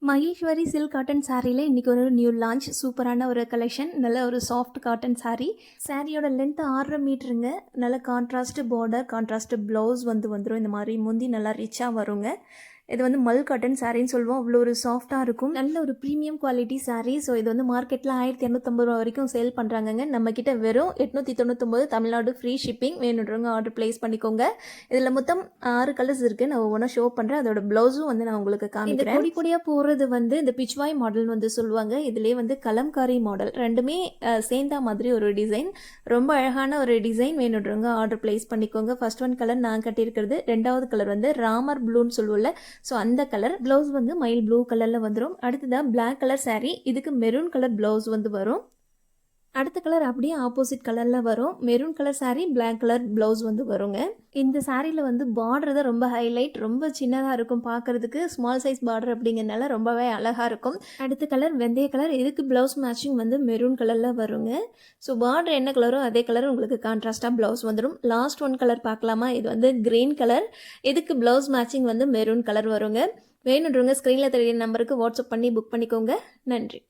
Maheswari silk cotton சாரியில் இன்றைக்கி ஒரு நியூ லான்ச் சூப்பரான ஒரு கலெக்ஷன். நல்ல ஒரு சாஃப்ட் காட்டன் சாரீ. சாரியோட லென்த் 6.5 மீட்டருங்க. நல்ல கான்ட்ராஸ்ட் பார்டர், கான்ட்ராஸ்ட் ப்ளவுஸ் வந்துடும். இந்த மாதிரி முந்தி நல்லா ரிச்சாக வருங்க. இது வந்து மல் காட்டன் சாரின்னு சொல்லுவோம். அவ்வளோ ஒரு சாஃப்டாக இருக்கும். நல்ல ஒரு ப்ரீமியம் குவாலிட்டி சாரீ. ஸோ இது வந்து மார்க்கெட்டில் 1250 ரூபா வரைக்கும் சேல் பண்ணுறாங்கங்க. நம்மக்கிட்ட வெறும் 899 தமிழ்நாடு ஃப்ரீ ஷிப்பிங். வேணுன்றவங்க ஆர்டர் ப்ளேஸ் பண்ணிக்கோங்க. இதில் மொத்தம் 6 கலர்ஸ் இருக்குது. நான் ஒவ்வொன்றா ஷோ பண்ணுறேன். அதோட ப்ளவுஸும் வந்து நான் உங்களுக்கு காமிக்கிறேன். கொடி கொடியாக போகிறது வந்து இந்த பிச்வாய் மாடல் வந்து சொல்லுவாங்க. இதுலேயே வந்து கலம்காரி மாடல் ரெண்டுமே சேர்ந்தா மாதிரி ஒரு டிசைன். ரொம்ப அழகான ஒரு டிசைன். வேணுன்றவங்க ஆர்டர் ப்ளேஸ் பண்ணிக்கோங்க. ஃபர்ஸ்ட் ஒன் கலர் நான் கட்டியிருக்கிறது. ரெண்டாவது கலர் வந்து ராமர் ப்ளூன்னு சொல்லுவோம்ல, ஸோ அந்த கலர். ப்ளவுஸ் வந்து மயில் ப்ளூ கலரில் வந்துடும். அடுத்ததாக பிளாக் கலர் சாரீ. இதுக்கு மெரூன் கலர் ப்ளவுஸ் வந்து வரும். அடுத்த கலர் அப்படியே ஆப்போசிட் கலரில் வரும். Maroon colour sari, black colour blouse வந்து வருங்க. இந்த சாரியில் வந்து பார்டர் தான் ரொம்ப ஹைலைட். ரொம்ப சின்னதாக இருக்கும் பார்க்குறதுக்கு. ஸ்மால் சைஸ் பார்டர் அப்படிங்கிறதுனால ரொம்பவே அழகாக இருக்கும். அடுத்த கலர் வெந்தய கலர். இதுக்கு ப்ளவுஸ் மேட்சிங் வந்து மெரூன் கலரில் வருங்க. ஸோ பார்டர் என்ன கலரோ அதே கலர் உங்களுக்கு கான்ட்ராஸ்டாக ப்ளவுஸ் வந்துடும். லாஸ்ட் ஒன் கலர் பார்க்கலாமா? இது வந்து க்ரீன் கலர். இதுக்கு ப்ளவுஸ் மேட்சிங் வந்து மெரூன் கலர் வருங்க. வேணுன்றவங்க ஸ்க்ரீனில் தெரியுற நம்பருக்கு வாட்ஸ்அப் பண்ணி புக் பண்ணிக்கோங்க. நன்றி.